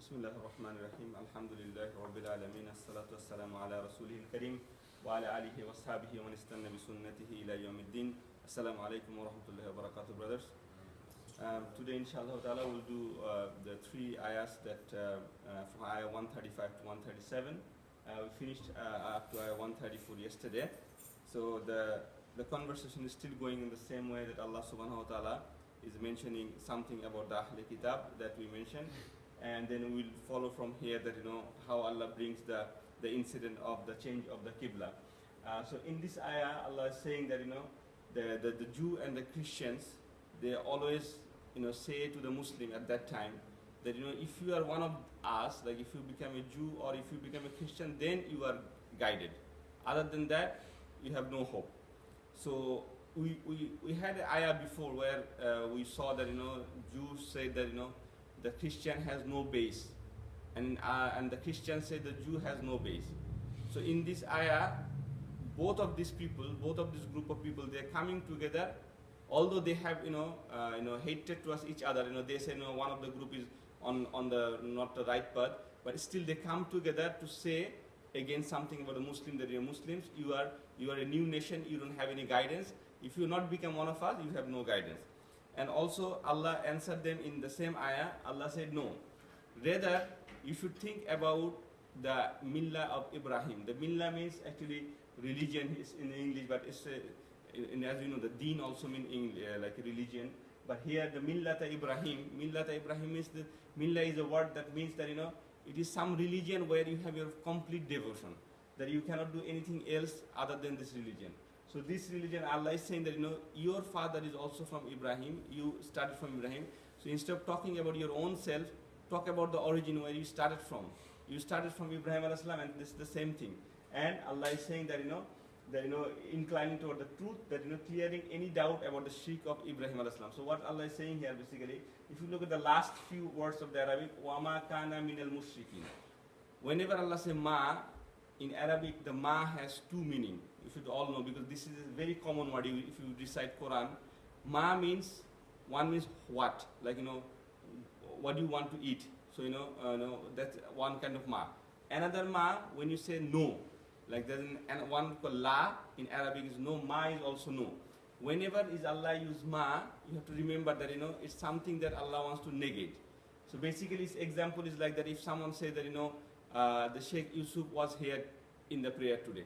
Bismillah ar-Rahman ar-Rahim. Alhamdulillah Rabbil Alameen. As-salatu was-salamu ala Rasulihil Kareem wa ala alihi wa sahbihi wa man istanna bi sunnatihi ila yawmiddin. Assalamu alaikum wa rahmatullahi wa barakatuh, brothers. Today, inshallah ta'ala, we'll do the three ayahs that from ayah 135 to 137. We finished up to ayah 134 yesterday. So the conversation is still going in the same way that Allah subhanahu wa ta'ala is mentioning something about the Ahl Kitab that we mentioned. And then we'll follow from here that, how Allah brings the incident of the change of the Qibla. So in this ayah, Allah is saying that, the Jew and the Christians, they always, say to the Muslim at that time that, if you are one of us, like if you become a Jew or if you become a Christian, then you are guided. Other than that, you have no hope. So we had an ayah before where we saw that, Jews say that, the Christian has no base, and the Christian say the Jew has no base. So in this ayah, both of these people, both of this group of people, they are coming together, although they have hatred towards each other. They say one of the group is on the not the right path, but still they come together to say again something about the Muslim, that you're Muslims, you are a new nation, you don't have any guidance. If you not become one of us, you have no guidance. And also Allah answered them in the same ayah. Allah said no. Rather, you should think about the millah of Ibrahim. The millah means actually religion is in English, but it's as you know, the deen also means like religion. But here the millata Ibrahim means the millah is a word that means that it is some religion where you have your complete devotion, that you cannot do anything else other than this religion. So this religion, Allah is saying that your father is also from Ibrahim, you started from Ibrahim. So instead of talking about your own self, talk about the origin where you started from. You started from Ibrahim alayhi salam, and this is the same thing. And Allah is saying that inclining toward the truth, that clearing any doubt about the shirk of Ibrahim alayhi salam. So what Allah is saying here basically, if you look at the last few words of the Arabic, wama kana minal mushrikin. Whenever Allah says ma, in Arabic the ma has two meanings. You should all know, because this is a very common word if you recite Quran. Ma means, one means what, like what do you want to eat. So that's one kind of ma. Another ma, when you say no, like there's one called la in Arabic is no, ma is also no. Whenever is Allah use ma, you have to remember that it's something that Allah wants to negate. So basically its example is like that if someone says that the Sheikh Yusuf was here in the prayer today.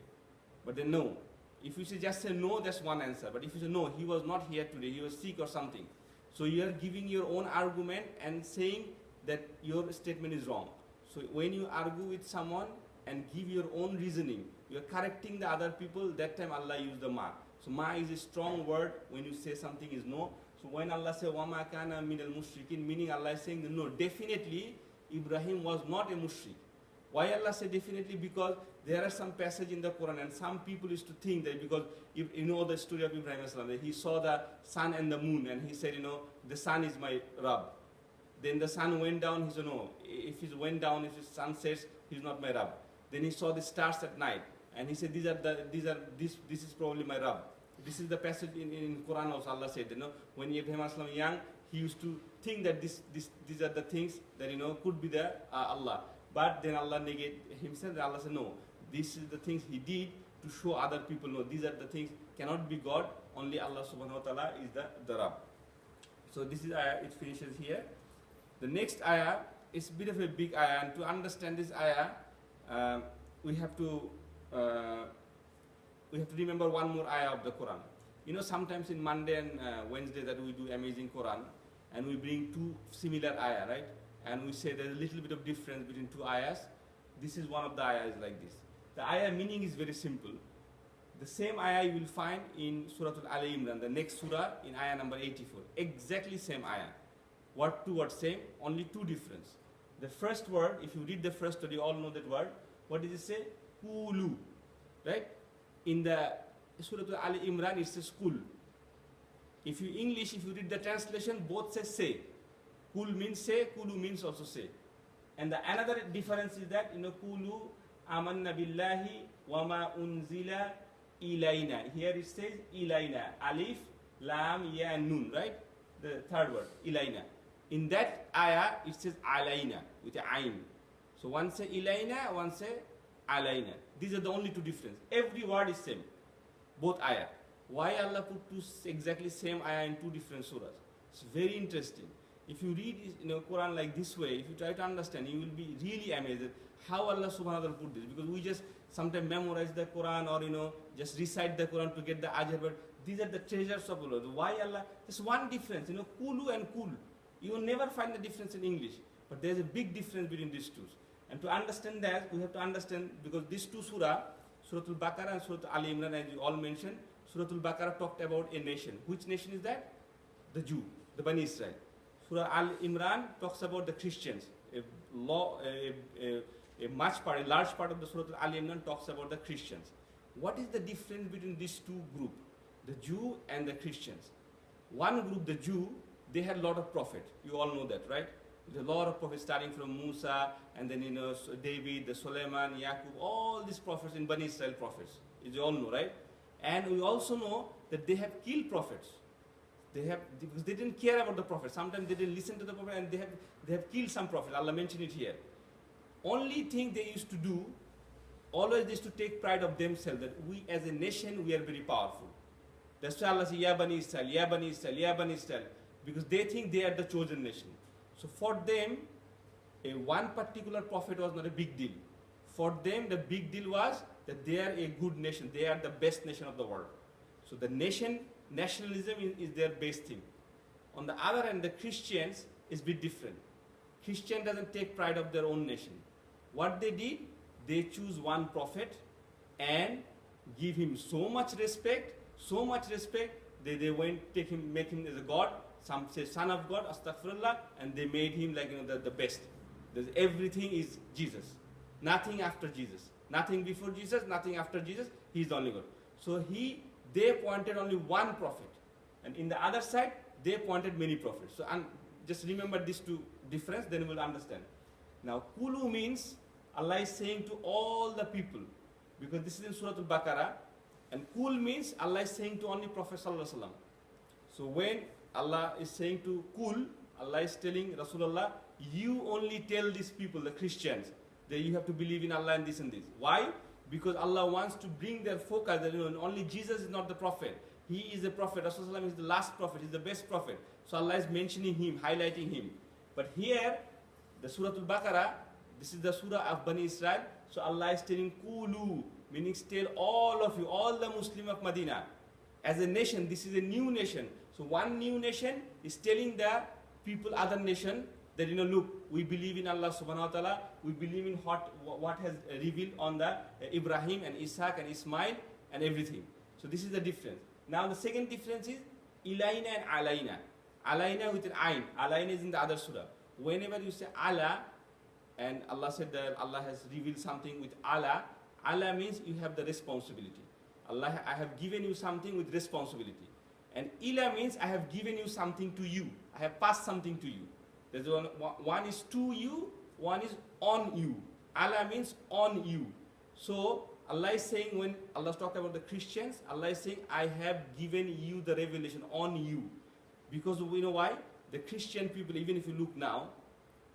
But then no. If you just say no, that's one answer. But if you say no, he was not here today, he was sick or something. So you are giving your own argument and saying that your statement is wrong. So when you argue with someone and give your own reasoning, you are correcting the other people, that time Allah used the ma. So ma is a strong word when you say something is no. So when Allah says wama kana minal mushrikin, meaning Allah is saying that no, definitely Ibrahim was not a mushrik. Why Allah said definitely? Because there are some passage in the Quran, and some people used to think that because you know the story of Ibrahim Islam, that he saw the sun and the moon, and he said, the sun is my Rabb. Then the sun went down, he said, no, if it went down, if the sun sets, he's not my Rabb. Then he saw the stars at night, and he said, this is probably my Rabb. This is the passage in Quran also. Allah said, when Ibrahim Islam young, he used to think that these are the things that could be the Allah. But then Allah negated himself, and Allah said, no, this is the things he did to show other people, no, these are the things, cannot be God, only Allah subhanahu wa ta'ala is the Rabb. So this is ayah, it finishes here. The next ayah is a bit of a big ayah, and to understand this ayah, we have to remember one more ayah of the Quran. Sometimes in Monday and Wednesday that we do Amazing Quran, and we bring two similar ayah, right? And we say there's a little bit of difference between two ayahs. This is one of the ayahs like this. The ayah meaning is very simple. The same ayah you will find in Surah Al Imran, the next surah, in ayah number 84. Exactly same ayah. Word to word same, only two difference. The first word, if you read the first word, you all know that word. What does it say? Kulu. Right? In the Surah Al Imran, it says kul. If you read the translation, both say. Kul means say, kulu means also say. And the another difference is that, kulu amanna billahi wa ma unzila ilayna. Here it says ilayna. Alif, lam, ya, nun, right? The third word, ilayna. In that ayah, it says alayna with a ayn. So one say ilayna, one say alayna. These are the only two differences. Every word is same, both ayah. Why Allah put two exactly same ayah in two different surahs? It's very interesting. If you read Quran like this way, if you try to understand, you will be really amazed at how Allah subhanahu wa ta'ala put this. Because we just sometimes memorize the Quran or just recite the Quran to get the ajr, but these are the treasures of Allah. Why Allah? There's one difference, kulu and kul. You will never find the difference in English, but there's a big difference between these two. And to understand that, we have to understand, because these two surah, Surah Al-Baqarah and Surah Al-Imran, as you all mentioned, Surah Al-Baqarah talked about a nation. Which nation is that? The Jew, the Bani Israel. Surah Al-Imran talks about the Christians. A large part of the Surah Al-Imran talks about the Christians. What is the difference between these two groups, the Jew and the Christians? One group, the Jew, they had a lot of prophets. You all know that, right? There's a lot of prophets starting from Musa, and then David, the Solomon, Yaqub, all these prophets in Bani Israel prophets. You all know, right? And we also know that they have killed prophets. Because they didn't care about the prophet. Sometimes they didn't listen to the prophet, and they have killed some prophets. Allah mentioned it here. Only thing they used to do, always they used to take pride of themselves, that we as a nation, we are very powerful. That's why Allah says, Ya Bani Israel, Ya Bani Israel, Ya Bani Israel. Because they think they are the chosen nation. So for them, one particular prophet was not a big deal. For them, the big deal was that they are a good nation. They are the best nation of the world. So the nationalism is their base thing. On the other hand, the Christians is a bit different. Christian doesn't take pride of their own nation. What they did, they choose one prophet and give him so much respect, they went make him as a god. Some say son of God, astaghfirullah, and they made him like the best. Everything is Jesus. Nothing after Jesus. Nothing before Jesus, nothing after Jesus. He is the only God. So they appointed only one prophet. And in the other side, they appointed many prophets. So just remember these two difference, then we'll understand. Now, Kulu means Allah is saying to all the people, because this is in Surah Al-Baqarah, and Kul means Allah is saying to only Prophet Sallallahu Alaihi Wasallam. So when Allah is saying to Kul, Allah is telling Rasulullah, you only tell these people, the Christians, that you have to believe in Allah and this and this. Why? Because Allah wants to bring their focus that only Jesus is not the prophet. He is the prophet. Rasulullah is the last prophet. He is the best prophet. So Allah is mentioning him, highlighting him. But here, the Surah Al-Baqarah, this is the Surah of Bani Israel. So Allah is telling Kulu, meaning tell all of you, all the Muslim of Medina. As a nation, this is a new nation. So one new nation is telling the people, other nation, that look, we believe in Allah subhanahu wa ta'ala, we believe in what has revealed on the Ibrahim and Ishaq and Ismail and everything. So this is the difference. Now the second difference is Ilayna and Alayna. Alayna with an ayn. Alayna is in the other surah. Whenever you say Allah, and Allah said that Allah has revealed something with Allah, Allah means you have the responsibility. Allah, I have given you something with responsibility. And ila means I have given you something to you. I have passed something to you. There's one is to you, one is on you. Allah means on you. So Allah is saying, when Allah talked about the Christians, Allah is saying, I have given you the revelation on you. Because we know why? The Christian people, even if you look now,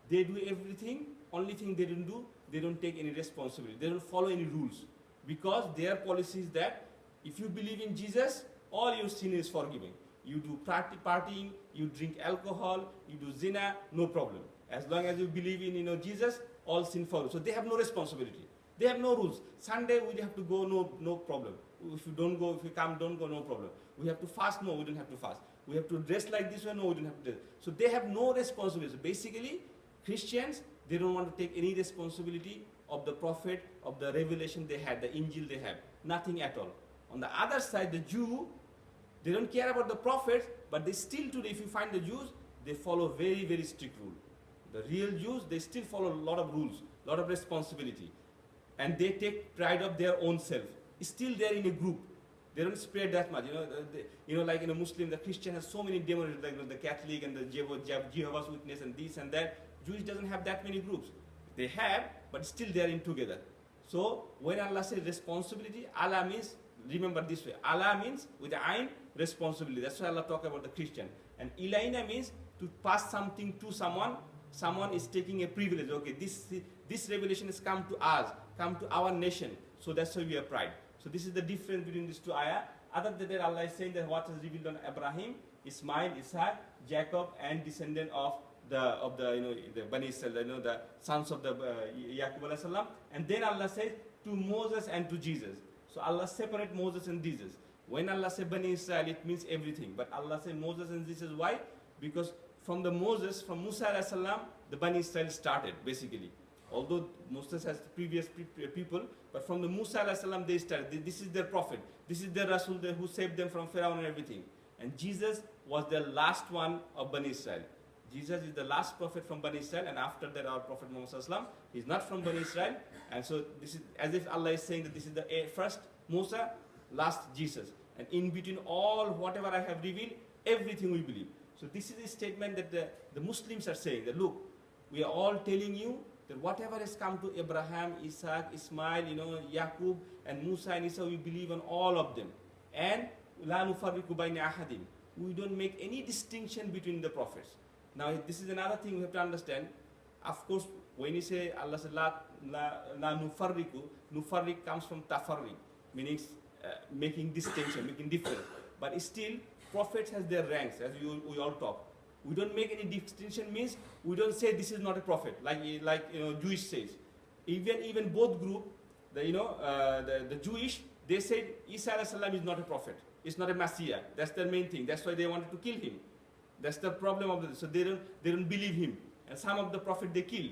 they do everything. Only thing they don't do, they don't take any responsibility. They don't follow any rules. Because their policy is that if you believe in Jesus, all your sin is forgiven. You do partying, you drink alcohol, you do zina, no problem. As long as you believe in Jesus, all sin follows. So they have no responsibility. They have no rules. Sunday we have to go, no problem. If you don't go, if you come, don't go, no problem. We have to fast, no, we don't have to fast. We have to dress like this way, no, we don't have to dress. So they have no responsibility. So basically, Christians, they don't want to take any responsibility of the prophet, of the revelation they had, the Injil they have. Nothing at all. On the other side, the Jew, they don't care about the prophets, but they still today, if you find the Jews, they follow very, very strict rule. The real Jews, they still follow a lot of rules, a lot of responsibility. And they take pride of their own self. Still they're in a group. They don't spread that much. Like in a Muslim, the Christian has so many demons, like the Catholic and the Jehovah's Witness and this and that. Jewish doesn't have that many groups. They have, but still they are in together. So when Allah says responsibility, Allah means, remember this way, Allah means with the ayn, responsibility. That's why Allah talk about the Christian. And Ilayna means to pass something to someone, someone is taking a privilege. Okay, this revelation has come to us, come to our nation, so that's why we have pride. So this is the difference between these two ayah. Other than that, Allah is saying that what is revealed on Abraham, Ismail, Ishaq, Jacob, and descendant of the Bani Israel, the sons of the Yaqub alayhi salam. And then Allah says to Moses and to Jesus. So Allah separate Moses and Jesus. When Allah says Bani Israel, it means everything. But Allah says Moses and Jesus. Why? Because from Musa alayhi salam, the Bani Israel started basically. Although Moses has previous people, but from the Musa alayhi salam they started. This is their prophet. This is their Rasul who saved them from Pharaoh and everything. And Jesus was the last one of Bani Israel. Jesus is the last prophet from Bani Israel, and after that our Prophet Muhammad sallallahu alaihi wasallam is not from Bani Israel. And so this is as if Allah is saying that this is the first Musa, last Jesus. And in between all whatever I have revealed, everything we believe. So this is a statement that the Muslims are saying that look, we are all telling you that whatever has come to Abraham, Isaac, Ismail, Yaqub, and Musa and Isa, we believe on all of them. And la nufarriqu bayna ahadim. We don't make any distinction between the prophets. Now this is another thing we have to understand. Of course, when you say Allah says la nufarriqu, nufarriq comes from tafarriq, meaning making distinction, making difference. But still, prophets has their ranks, as we all talk. We don't make any distinction, means we don't say this is not a prophet, like Jewish says. Even both group, the Jewish, they said Isa alayhi salam is not a prophet. It's not a Messiah. That's the main thing. That's why they wanted to kill him. That's the problem of this. So they don't believe him. And some of the prophets they kill.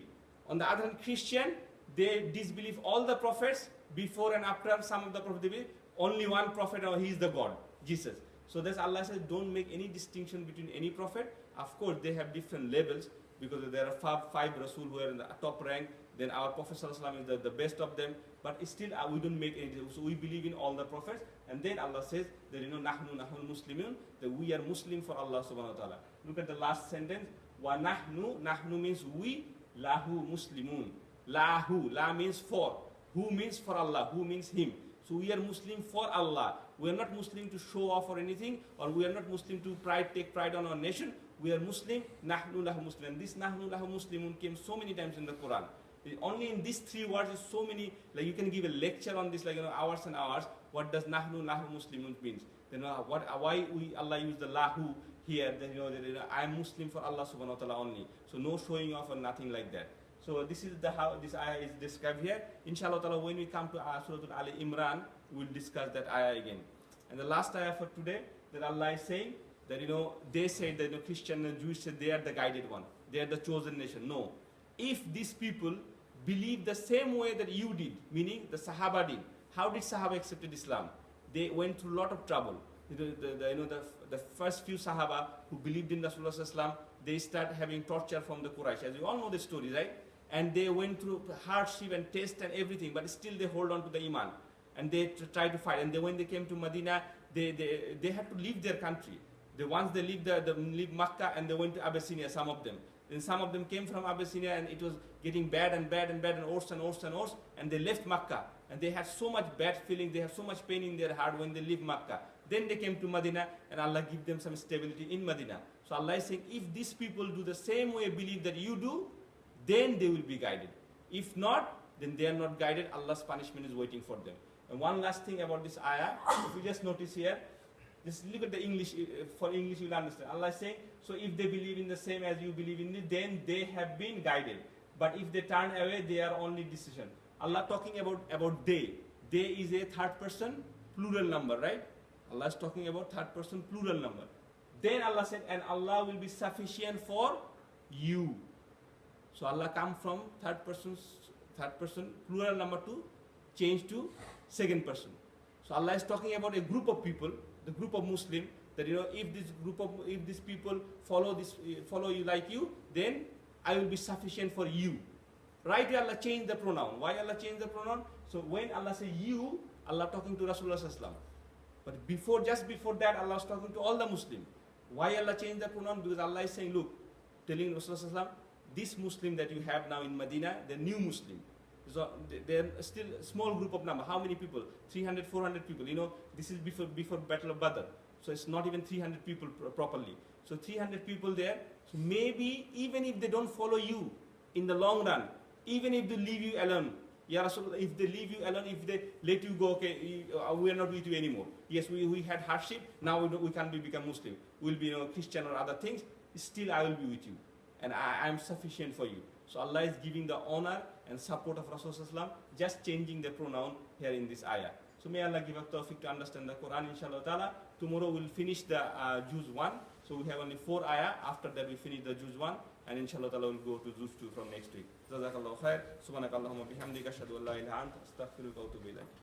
On the other hand, Christian, they disbelieve all the prophets before and after. Some of the prophets they believe only one prophet, or he is the God, Jesus. So that's Allah says don't make any distinction between any prophet. Of course, they have different levels because there are five Rasul who are in the top rank. Then our Prophet ﷺ is the best of them. But still, we don't make any. So we believe in all the prophets. And then Allah says that nahnu muslimun, that we are Muslim for Allah subhanahu wa ta'ala. Look at the last sentence. Wa nahnu means we, lahu muslimun. Lahu, la means for. Who means for Allah, who means him. So we are Muslim for Allah. We are not Muslim to show off or anything, or we are not Muslim to take pride on our nation. We are Muslim, nahnu lahu muslim. This nahnu lahu muslimun came so many times in the Quran. Only in these three words is so many, like you can give a lecture on this, hours and hours. What does nahnu lahu muslimun means? Then why Allah use the lahu here? Then I am Muslim for Allah subhanahu wa ta'ala only. So no showing off or nothing like that. So this is how this ayah is described here. Inshallah ta'ala, when we come to Surah Ali Imran, we'll discuss that ayah again. And the last ayah for today, that Allah is saying that they say that Christian and Jewish say they are the guided one, they are the chosen nation. No. If these people believe the same way that you did, meaning the Sahaba did, how did Sahaba accepted Islam? They went through a lot of trouble. The first few Sahaba who believed in Rasulullah, they start having torture from the Quraysh. As you all know the story, right? And they went through hardship and test and everything, but still they hold on to the Iman. And they try to fight. And when they came to Medina, they had to leave their country. Once they leave Makkah, and they went to Abyssinia, some of them. Then some of them came from Abyssinia, and it was getting bad and bad and bad and worse and worse and worse. And they left Makkah. And they had so much bad feeling, they have so much pain in their heart when they leave Makkah. Then they came to Medina, and Allah give them some stability in Medina. So Allah is saying, if these people do the same way believe that you do, then they will be guided. If not, then they are not guided. Allah's punishment is waiting for them. And one last thing about this ayah, if you just notice here, just look at the English. For English, you will understand. Allah is saying, so if they believe in the same as you believe in it, then they have been guided. But if they turn away, they are only decision. Allah talking about they. They is a third person plural number, right? Allah is talking about third person plural number. Then Allah said, and Allah will be sufficient for you. So Allah come from third person plural number to change to second person. So Allah is talking about a group of people, the group of Muslim, that if these people follow you like you, then I will be sufficient for you. Right here Allah changed the pronoun. Why Allah changed the pronoun? So when Allah say you, Allah talking to Rasulullah sallallahu. But just before that, Allah was talking to all the Muslim. Why Allah changed the pronoun? Because Allah is saying, look, telling Rasulullah sallallahu, this Muslim that you have now in Medina, the new Muslim. So they're still a small group of number. How many people? 300, 400 people. This is before Battle of Badr. So it's not even 300 people properly. So 300 people there. So maybe even if they don't follow you in the long run, even if they leave you alone, Ya Rasulullah, if they leave you alone, if they let you go, okay, we are not with you anymore. Yes, we had hardship, now we can't become Muslim. We'll be Christian or other things, still I will be with you. And I am sufficient for you. So Allah is giving the honor and support of Rasulullah, just changing the pronoun here in this ayah. So may Allah give us tawfiq to understand the Quran, inshallah ta'ala. Tomorrow we'll finish the Juz 1. So we have only 4 ayah. After that we finish the Juz 1. And inshallah ta'ala we'll go to Juz 2 from next week. Jazakallahu khair. Subhanakallahumma bihamdika ashhadu an la ilaha illa anta astaghfiruka wa atubu ilayk.